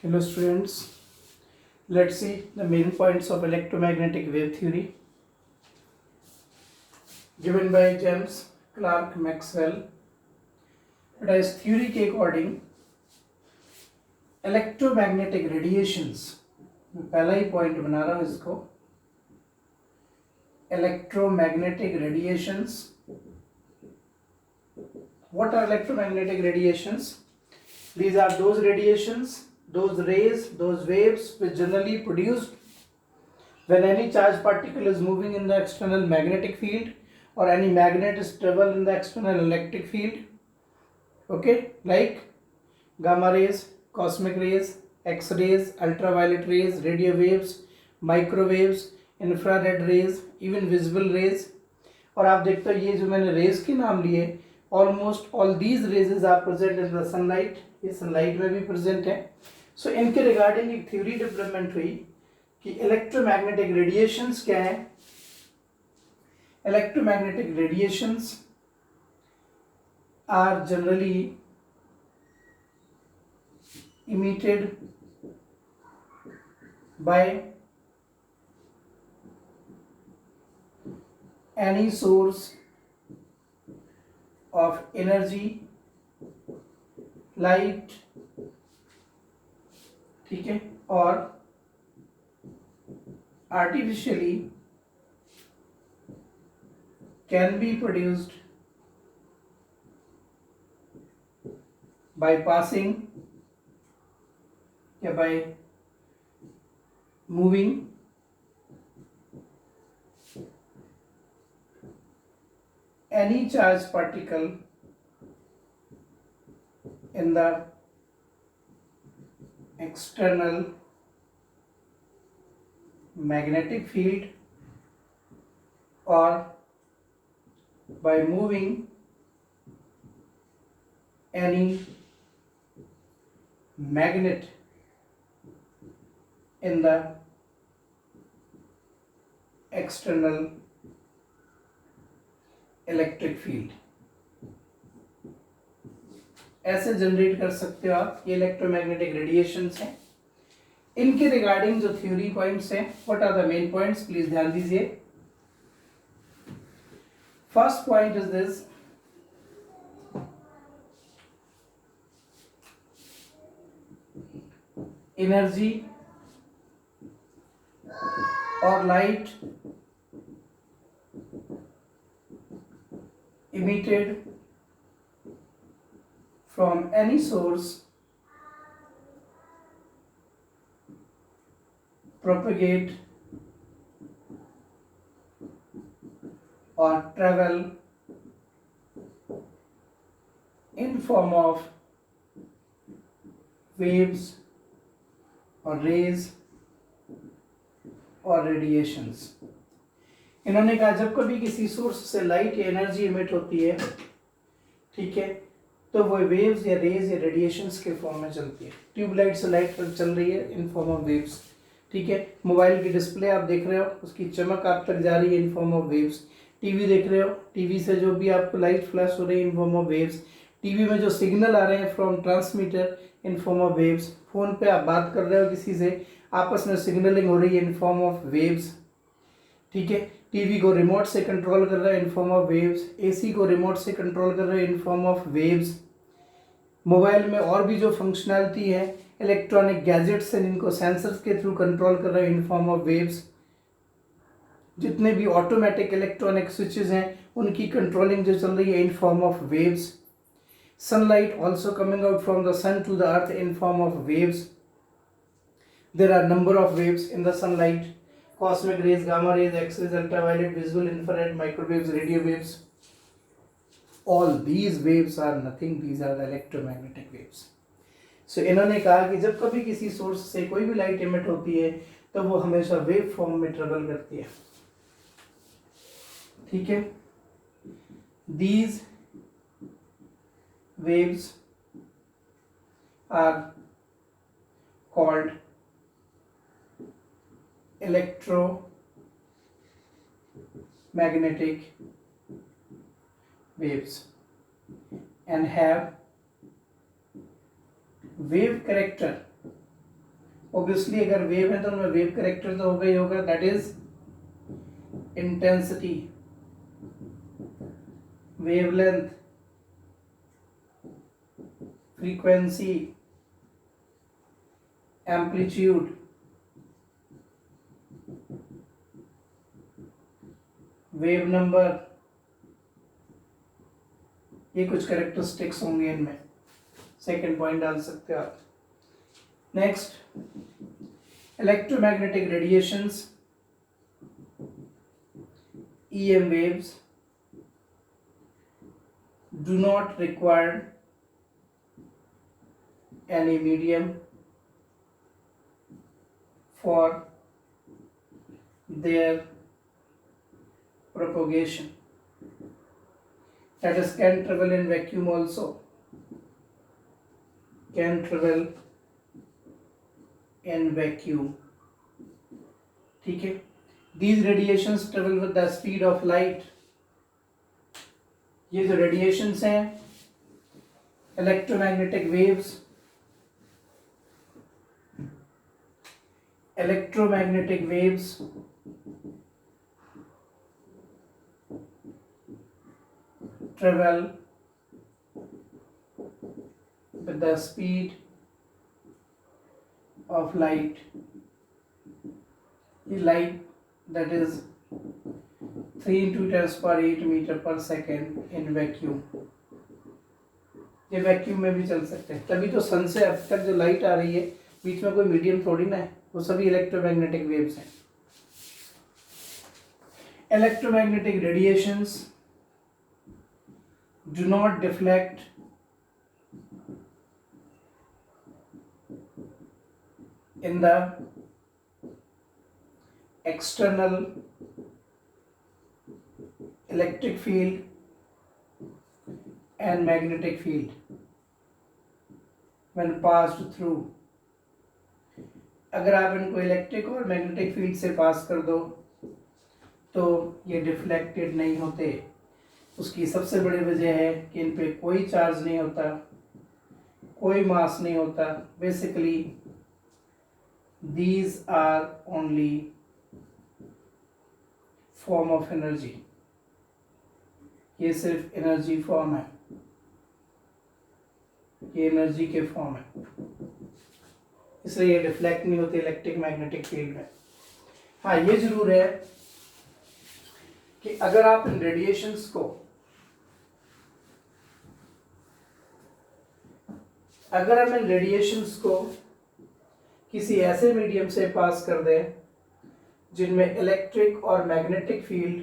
Hello students, let's see the main points of electromagnetic wave theory given by James Clerk Maxwell. It is theory के according electromagnetic radiations, मैं पहला ही point बना रहा हूँ इसको, electromagnetic radiations. What are electromagnetic radiations? These are those radiations, those rays, those waves which generally produced when any charged particle is moving in the external magnetic field or any magnet is travel in the external electric field. Okay, like gamma rays, cosmic rays, X-rays, ultraviolet rays, radio waves, microwaves, infrared rays, even visible rays. और आप देखते हो ये जो मैंने raise के नाम लिए, almost all these rays are present in the sunlight, ये सनलाइट में भी प्रेजेंट है. सो इनके रिगार्डिंग एक थ्योरी डेवलपमेंट हुई कि इलेक्ट्रोमैग्नेटिक रेडिएशंस क्या है. Electromagnetic radiations are generally emitted by any source of energy, light, ठीक है, और artificially can be produced by passing या by moving any charged particle in the external magnetic field or by moving any magnet in the external electric field. ऐसे generate कर सकते हो आप. ये इलेक्ट्रोमैग्नेटिक रेडिएशंस हैं. इनके रिगार्डिंग जो थ्योरी पॉइंट्स हैं, what are the main points, please ध्यान दीजिए. First point is this, energy और light emitted from any source propagate or travel in form of waves or rays और रेडिएशंस. इन्होंने कहा जब कभी किसी सोर्स से लाइट या एनर्जी इमिट होती है, ठीक है, तो वो वेव्स या रेज या रेडिएशंस के फॉर्म में चलती है. ट्यूबलाइट से लाइट चल रही है इन फॉर्म ऑफ वेव्स, ठीक है. मोबाइल की डिस्प्ले आप देख रहे हो, उसकी चमक आप तक जा रही है in form of waves. TV देख रहे हो, टीवी से जो भी आपको लाइट फ्लैश हो रही है in form of waves. TV में जो सिग्नल आ रहे हैं from transmitter in form of waves. Phone पे आप बात कर रहे हो किसी से, आपस में सिग्नलिंग हो रही है इन फॉर्म ऑफ वेव्स, ठीक है. टीवी को रिमोट से कंट्रोल कर रहा है in form of waves. AC को रिमोट से कंट्रोल कर रहा है in form of waves. Mobile में और भी जो फंक्शनैलिटी है, इलेक्ट्रॉनिक गैजेट्स हैं जिनको सेंसर्स के थ्रू कंट्रोल कर रहा है इन फॉर्म ऑफ वेव्स. जितने भी ऑटोमेटिक इलेक्ट्रॉनिक स्विचेस हैं उनकी कंट्रोलिंग जो चल रही है in form of waves. Sunlight also coming out from the sun to the earth in form of waves. There are number of waves in the sunlight. Cosmic rays, gamma rays, X-rays, ultraviolet, visible, infrared, microwaves, radio waves. All these waves are nothing. These are the electromagnetic waves. So इन्होंने कहा कि जब कभी किसी source से कोई भी light emit होती है तो वो हमेशा वेव फॉर्म में ट्रेवल करती है, ठीक है. These waves are called electromagnetic waves and have wave character obviously अगर वेव है तो उनमें वेव करेक्टर तो होगा ही होगा, that is intensity, wavelength, frequency, amplitude, wave number, ये कुछ कैरेक्टरिस्टिक्स होंगे इनमें। सेकंड पॉइंट डाल सकते हो आप। Next, electromagnetic radiations, EM waves do not require any medium for their propagation. That is, can travel in vacuum also, can travel in vacuum. ठीक है, these radiations travel with the speed of light. ये जो radiations हैं, electromagnetic waves, electromagnetic waves travel with the speed of light. ये light that is 3 into 10⁸ meter per second in vacuum. ये vacuum में भी चल सकते हैं, तभी तो सन से अब तक जो लाइट आ रही है बीच में कोई मीडियम थोड़ी ना है, वो सभी इलेक्ट्रोमैग्नेटिक वेव्स हैं। Electromagnetic radiations do not deflect in the external electric field and magnetic field when passed through. अगर आप इनको इलेक्ट्रिक और मैग्नेटिक फील्ड से पास कर दो तो ये डिफ्लेक्टेड नहीं होते। उसकी सबसे बड़ी वजह है कि इन पे कोई चार्ज नहीं होता, कोई मास नहीं होता। Basically these are only form of energy, ये सिर्फ एनर्जी फॉर्म है, ये एनर्जी के फॉर्म है, इसलिए ये डिफ्लेक्ट नहीं होते इलेक्ट्रिक मैग्नेटिक फील्ड में। हाँ, ये जरूर है कि अगर आप इन रेडिएशंस को किसी ऐसे मीडियम से पास कर दें जिनमें इलेक्ट्रिक और मैग्नेटिक फील्ड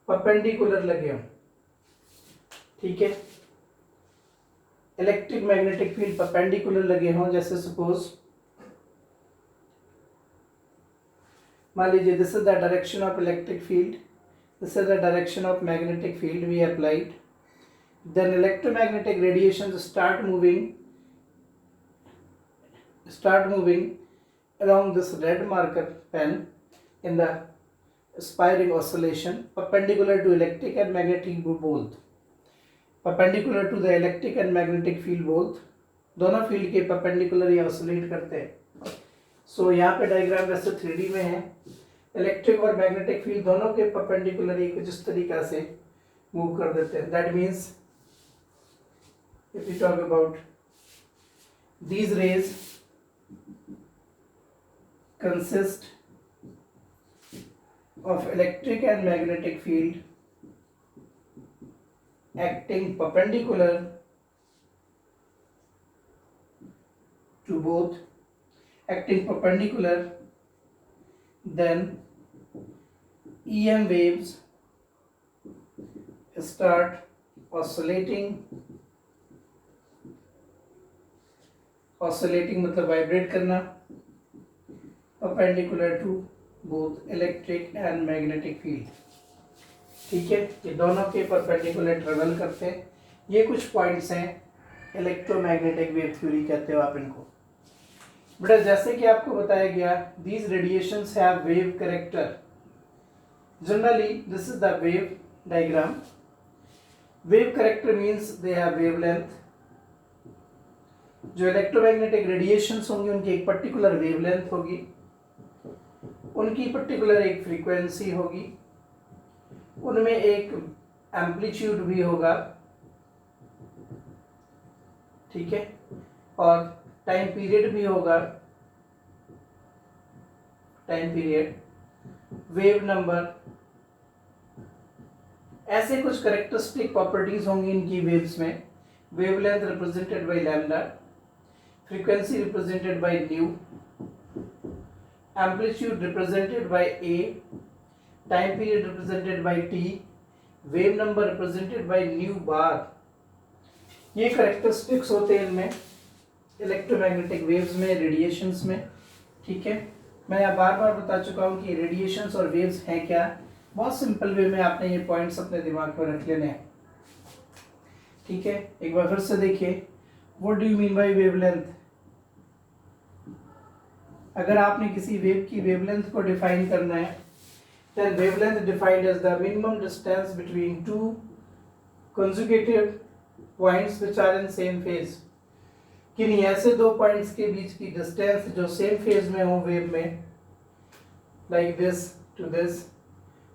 परपेंडिकुलर लगे हों, ठीक है, इलेक्ट्रिक मैग्नेटिक फील्ड परपेंडिकुलर लगे हों, जैसे सपोज मान लीजिए this is the direction of electric field, this is the direction of magnetic field we applied, then electromagnetic radiations start moving along this red marker pen in the spiral oscillation perpendicular to electric and magnetic both, perpendicular to the electric and magnetic field both, दोनों field के perpendicular ये oscillate करते हैं। सो यहाँ पे diagram वैसे 3D में है, इलेक्ट्रिक और मैग्नेटिक फील्ड दोनों के परपेंडिकुलर ये कुछ इस तरीका से मूव कर देते हैं। That means if we talk about these rays consist of electric and magnetic field acting perpendicular to both, then EM waves start oscillating मतलब वाइब्रेट करना, perpendicular to both electric and magnetic field, ठीक है, ये दोनों के perpendicular travel करते हैं। ये कुछ पॉइंट्स हैं, इलेक्ट्रोमैग्नेटिक वेव थ्योरी कहते हो आप इनको। बेटा जैसे कि आपको बताया गया, these radiations have wave character, generally this is the wave diagram. Wave character means they have wavelength, जो इलेक्ट्रोमैग्नेटिक रेडिएशंस होंगी उनकी एक पर्टिकुलर वेवलेंथ होगी, उनकी पर्टिकुलर एक फ्रीक्वेंसी होगी, उनमें एक एम्पलीट्यूड भी होगा, ठीक है, और टाइम पीरियड भी होगा, टाइम पीरियड, वेव नंबर, ऐसे कुछ कैरेक्टरिस्टिक प्रॉपर्टीज होंगी इनकी वेव्स में। Wavelength represented by lambda, frequency represented by nu, amplitude represented by A, time period represented by T, wave number represented by nu bar. ये characteristics होते हैं इनमें, electromagnetic waves में, रेडिएशंस में, ठीक है। मैं बार बार बता चुका हूँ कि रेडिएशंस और वेव्स हैं क्या। बहुत सिंपल वे में आपने ये पॉइंट्स अपने दिमाग में रख लेने हैं, ठीक है। एक बार फिर से देखिए, what do you mean by wavelength. अगर आपने किसी वेव की वेवलेंथ को डिफाइन करना है, then wavelength defined as the minimum distance between two consecutive points which are in same phase। किन्हीं ऐसे दो पॉइंट्स के बीच की डिस्टेंस जो सेम फेज में हो वेव में, like this to this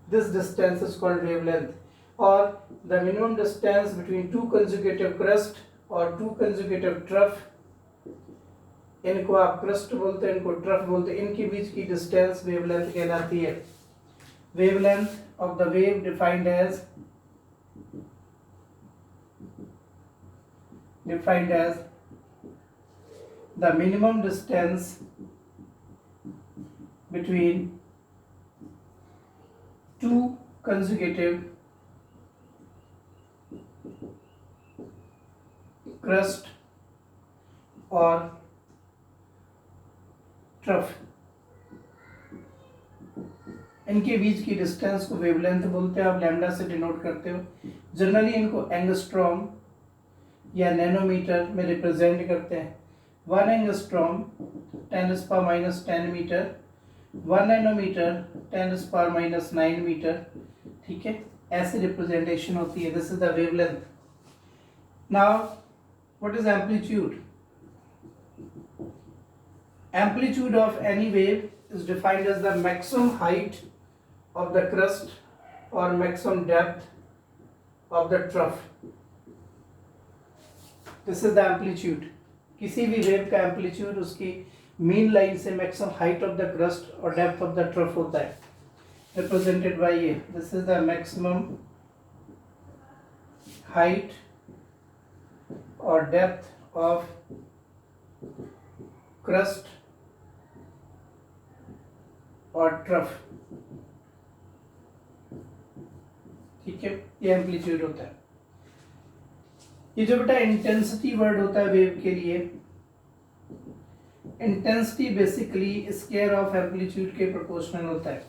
distance is called wavelength। or the minimum distance between two consecutive crust or two consecutive trough, इनको आप क्रस्ट बोलते हैं, इनको ट्रफ बोलते हैं, इनके बीच की डिस्टेंस वेवलेंथ कहलाती है। Wavelength of the wave defined as the minimum distance between two consecutive crust or trough, इनके बीच की डिस्टेंस को वेवलेंथ बोलते हैं। आप लैम्डा से डिनोट करते हो। जनरली इनको एंगस्ट्रॉम या नैनोमीटर में रिप्रेजेंट करते हैं। 1 एंगस्ट्रॉम 10⁻⁻10 मीटर, 1 नैनोमीटर 10⁻⁹ मीटर, ठीक है, ऐसी रिप्रेजेंटेशन होती है। This is the wavelength. Now what is amplitude. Amplitude of any wave is defined as the maximum height of the crust or maximum depth of the trough। This is the amplitude। किसी भी wave का amplitude उसकी mean line से maximum height of the crust और depth of the trough होता है, represented by ये। This is the maximum height और डेप्थ ऑफ क्रस्ट और ट्रफ, ठीक है, ये एम्पलीट्यूड होता है। ये जो बेटा इंटेंसिटी वर्ड होता है वेव के लिए, intensity basically square of amplitude के प्रोपोर्शनल होता है,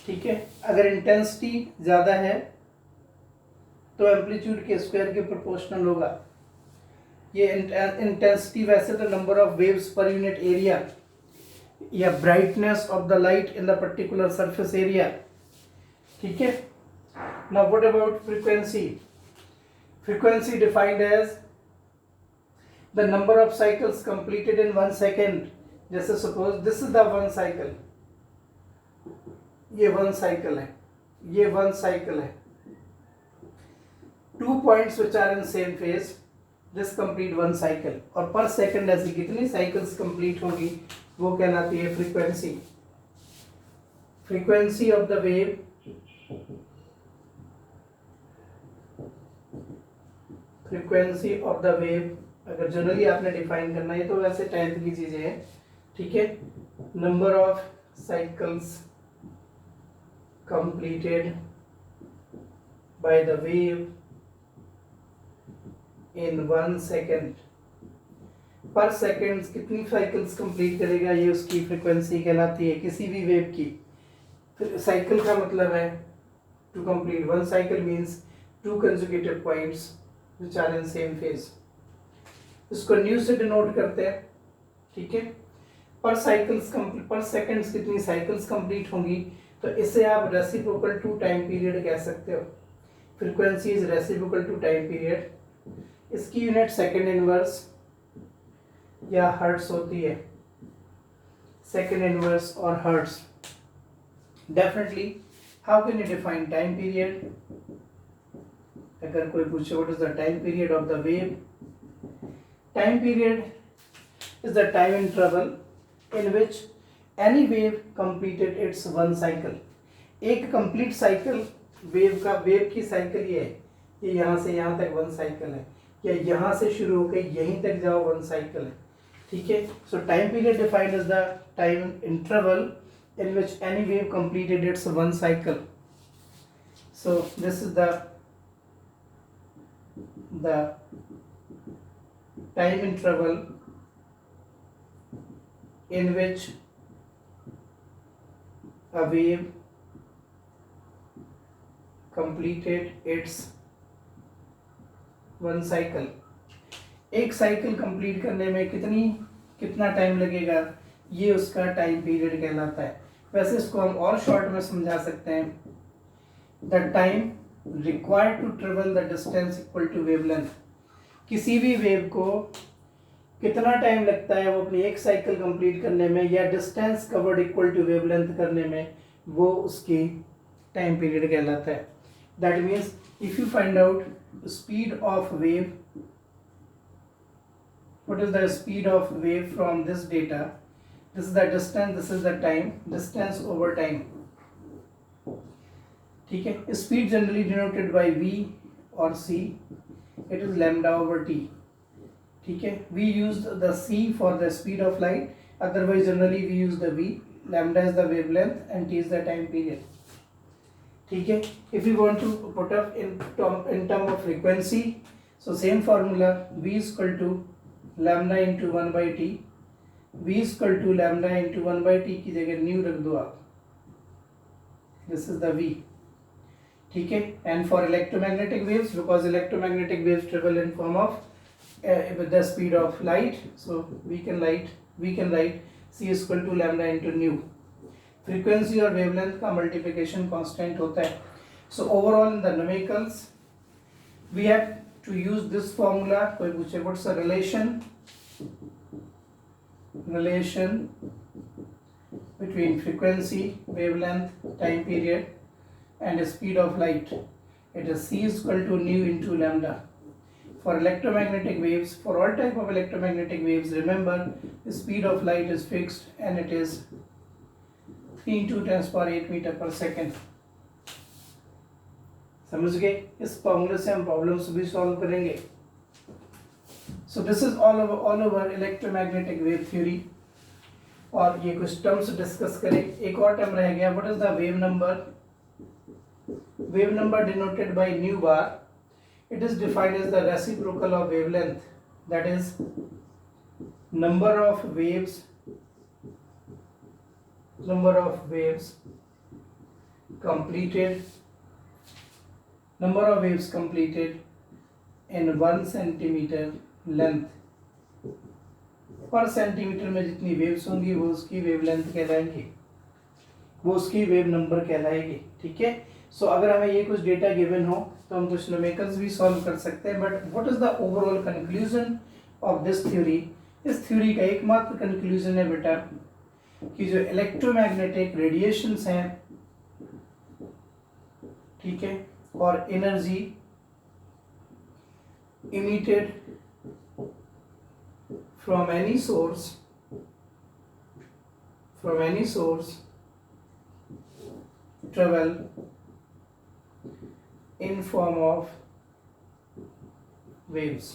ठीक है। अगर इंटेंसिटी ज्यादा है तो एम्पलीट्यूड के स्क्वायर के प्रोपोर्शनल होगा। ये इंटेंसिटी वैसे तो number of waves per unit area या brightness of the light in the particular surface area, ठीक है। Now what about frequency. Frequency defined as the number of cycles completed in 1 second. जैसे suppose this is the 1 cycle, ये 1 cycle है, ये 1 cycle है। 2 points which are in same phase, this complete 1 cycle. और per second ऐसी कितनी cycles complete होगी वो कहलाती है frequency. Frequency of the wave frequency of the wave अगर जनरली आपने डिफाइन करना है तो वैसे 10th की चीजें हैं, ठीक है। Number of cycles completed by the wave in 1 second. पर सेकेंड कितनी साइकिल्स कंप्लीट करेगा ये उसकी फ्रीक्वेंसी कहलाती है किसी भी वेव की। फिर साइकिल का मतलब है to complete 1 cycle means 2 consecutive points which are in same phase. इसको न्यू से डिनोट करते हैं, ठीक है। पर साइकिल्स पर सेकेंड्स कितनी साइकिल्स कंप्लीट होंगी तो इसे आप रेसिप्रोकल टू टाइम पीरियड कह सकते हो। Frequency is reciprocal to time period. इसकी यूनिट सेकेंड इनवर्स या हर्ट्स होती है, सेकेंड इनवर्स और hertz. Definitely how can you define time period? अगर कोई पूछे what is the time period of the wave, time period is the time interval in which any wave completed its one cycle। एक complete cycle wave की cycle ये है, ये यहाँ से यहाँ तक वन साइकिल है, या यहाँ से शुरू होकर यहीं तक जाओ वन साइकिल है, ठीक है। So time period defined as the time interval in which any wave completed its one cycle। So this is the time interval in which a wave completed its one cycle। एक cycle complete करने में कितना time लगेगा, ये उसका time period कहलाता है। वैसे इसको हम और शॉर्ट में समझा सकते हैं, the time required to travel the distance equal to wavelength. किसी भी वेव को कितना टाइम लगता है वो अपनी एक साइकिल कंप्लीट करने में, या distance covered equal to wavelength करने में, वो उसकी टाइम पीरियड कहलाता है। That means if you find out speed of wave, what is the speed of wave from this data, this is the distance, this is the time, distance over time, ठीक है। Speed generally denoted by v और c, it is lambda over t, ठीक है। we used the c for the speed of light, otherwise generally we use the v, lambda is the wavelength and t is the time period, ठीक है। if you want to put up in term of frequency, so same formula, v is equal to lambda into 1 by T, v equal to lambda into 1 by T की जगह new रख दो आप, this is the v, ठीक है। And for electromagnetic waves, because electromagnetic waves travel in form of with the speed of light, so we can write c equal to lambda into nu. Frequency और wavelength का multiplication constant होता है। So overall in the numericals we have to use this formula। कोई पूछे what's the relation between frequency, wavelength, time period and speed of light, it is c is equal to nu into lambda। for electromagnetic waves, for all type of electromagnetic waves, remember the speed of light is fixed and it is 3 into 10⁸ meter per second। समझ गए? इस फॉर्मूले से हम problems भी solve करेंगे। So this is all over electromagnetic wave theory. और ये कुछ टर्म्स डिस्कस करें। एक और टर्म रह गया, what is the wave number? Wave number denoted by nu bar, it is defined as the reciprocal of wavelength, that is number of waves completed in 1 centimeter length। Per centimetre में जितनी waves होंगी वो उसकी wavelength कहलाएंगी, वो उसकी wave number कहलाएगी, ठीक है। सो अगर हमें ये कुछ डेटा गिवन हो तो हम कुछ न्यूमेरिकल्स भी सॉल्व कर सकते हैं। But what is the overall conclusion of this theory? इस थ्योरी का एकमात्र कंक्लूजन है बेटा कि जो इलेक्ट्रोमैग्नेटिक रेडिएशंस हैं, ठीक है, और energy emitted from any source travel in form of waves।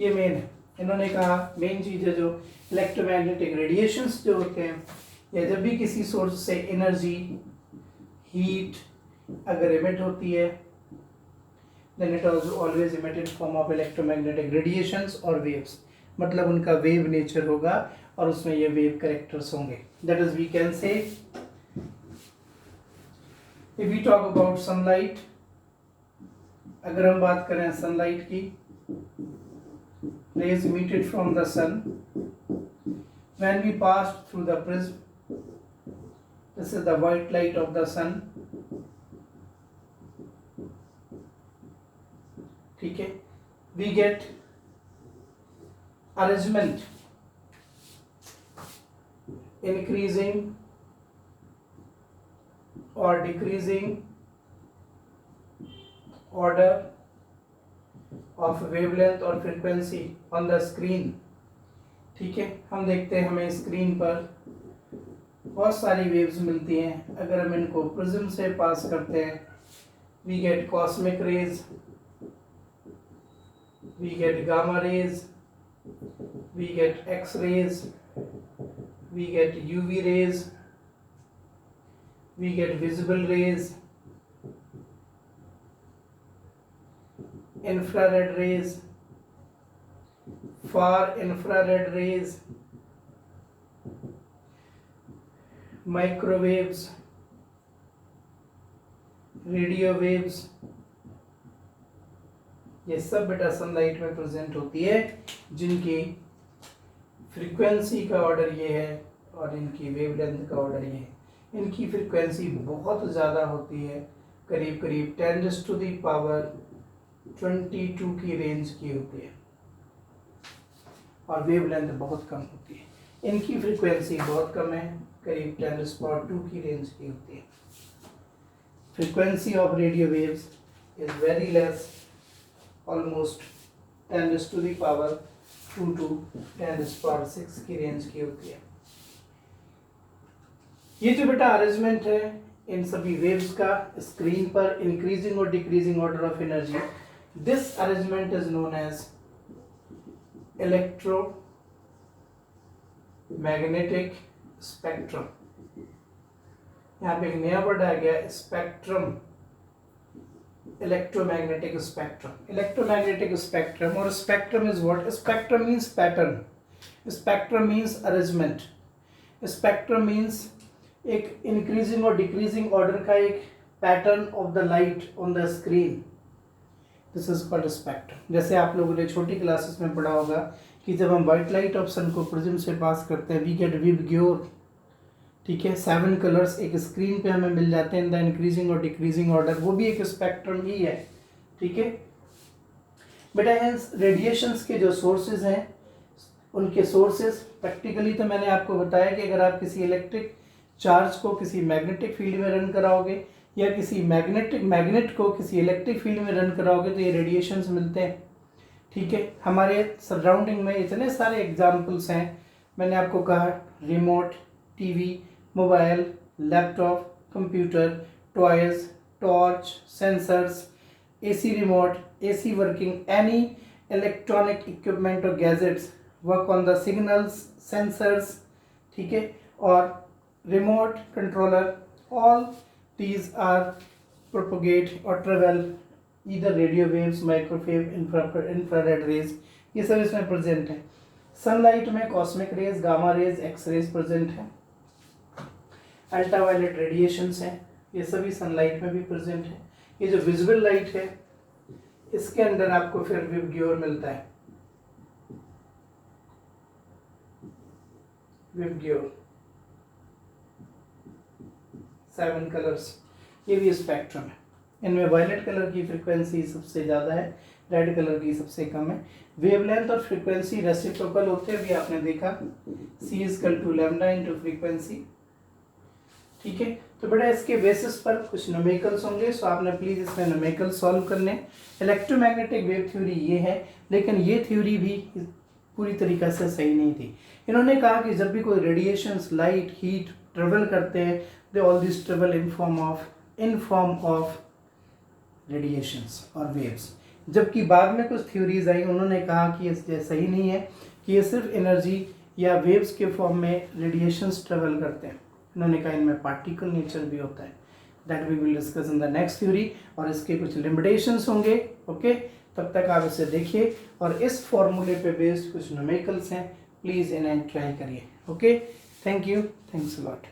ये मेन है, इन्होंने कहा मेन चीज है जो इलेक्ट्रोमैग्नेटिक रेडिएशंस जो होते हैं, या जब भी किसी सोर्स से एनर्जी, हीट अगर इमिट होती है, then it is always emitted form of electromagnetic radiations or waves। मतलब उनका वेव नेचर होगा और उसमें ये वेव कैरेक्टर्स होंगे। That is we can say, if we talk about sunlight, अगर हम बात करें सनलाइट की, rays emitted from the sun when we pass through the prism, this is the white light of the sun, ठीक है। we get arrangement, increasing or decreasing order of wavelength और frequency on the screen। ठीक है, हम देखते हैं हमें screen पर बहुत सारी वेव्स मिलती हैं। अगर हम इनको प्रिज्म से पास करते हैं, we get cosmic rays, we get gamma rays, we get X rays, we get UV rays, we get visible rays, infrared rays, far infrared rays, microwaves, radio waves, ये सब बेटा सनलाइट में present होती है, जिनकी frequency का order ये है और इनकी वेवलेंथ का ऑर्डर ये है। इनकी फ्रीक्वेंसी बहुत ज़्यादा होती है, करीब करीब 10⁻22 की रेंज की होती है, और वेवलेंथ बहुत कम होती है। इनकी फ्रीक्वेंसी बहुत कम है, करीब 10⁻2 की रेंज की होती है। Frequency of radio waves is very less, almost 10⁻2 to 10⁻6 की रेंज की होती है। ये जो बेटा अरेंजमेंट है इन सभी वेव्स का स्क्रीन पर, इंक्रीजिंग और decreasing order of energy, this arrangement is known as electromagnetic spectrum. यहाँ पे एक नया वर्ड आ गया, spectrum, electromagnetic spectrum. Electromagnetic spectrum, और spectrum is what? Spectrum means pattern, spectrum means arrangement, spectrum means एक इंक्रीजिंग और डिक्रीजिंग ऑर्डर का एक pattern of the light on the screen, this is called spectrum. जैसे आप लोगों ने छोटी क्लासेस में पढ़ा होगा कि जब हम व्हाइट लाइट ऑप्शन को प्रिज्म से पास करते हैं, वी गेट विबग्योर। ठीक है, 7 कलर्स एक स्क्रीन पे हमें मिल जाते हैं इन द इंक्रीजिंग और डिक्रीजिंग ऑर्डर, वो भी एक स्पेक्ट्रम ही है। ठीक है बेटा, इन रेडिएशंस के जो सोर्सेज हैं, उनके सोर्सेज प्रैक्टिकली तो मैंने आपको बताया कि अगर आप किसी इलेक्ट्रिक चार्ज को किसी मैग्नेटिक फील्ड में रन कराओगे, या किसी मैग्नेट को किसी इलेक्ट्रिक फील्ड में रन कराओगे, तो ये रेडिएशंस मिलते हैं। ठीक है, हमारे सराउंडिंग में इतने सारे एग्जाम्पल्स हैं। मैंने आपको कहा remote, TV, mobile, laptop, computer, toys, torch, sensors, AC remote, AC working, any electronic equipment और gadgets work on the signals, sensors. ठीक है, और remote controller, all these are propagate or travel either radio waves, microwave, infrared rays, ये सब इसमें present है। Sunlight में cosmic rays, gamma rays, X rays present है। अल्ट्रावायलेट रेडिएशंस हैं, ये सभी सनलाइट में भी प्रेजेंट है। ये जो विजिबल लाइट है, इसके अंदर आपको फिर विबग्योर मिलता है, विबग्योर 7 कलर्स, ये भी स्पेक्ट्रम है। इनमें वायलेट कलर की फ्रीक्वेंसी सबसे ज़्यादा है, रेड कलर की सबसे कम है। वेवलेंथ और फ्रीक्वेंसी रेसिप्रोकल होते हैं, भी आपने देखा, C = लैम्डा इंटू फ्रीक्वेंसी। ठीक है, तो बेटा इसके बेसिस पर कुछ न्यूमेरिकल्स होंगे, सो आपने प्लीज़ इसमें न्यूमेरिकल सॉल्व करने। इलेक्ट्रोमैग्नेटिक वेव थ्योरी ये है, लेकिन ये थ्योरी भी पूरी तरीक़ा से सही नहीं थी। इन्होंने कहा कि जब भी कोई रेडिएशंस, लाइट, हीट ट्रेवल करते हैं, they all these travel in form of radiations और waves। जबकि बाद में कुछ थ्योरीज आई, उन्होंने कहा कि ये सही नहीं है, कि ये सिर्फ एनर्जी या वेव्स के फॉर्म में रेडिएशंस ट्रेवल करते हैं। उन्होंने कहा इनमें पार्टिकल नेचर भी होता है, that we will discuss in the next theory, और इसके कुछ लिमिटेशंस होंगे। ओके, तब तक आप इसे देखिए, और इस फॉर्मूले पे बेस्ड कुछ न्यूमेरिकल्स हैं, प्लीज़ इन्हें ट्राई करिए। Okay, thank you, thanks a lot.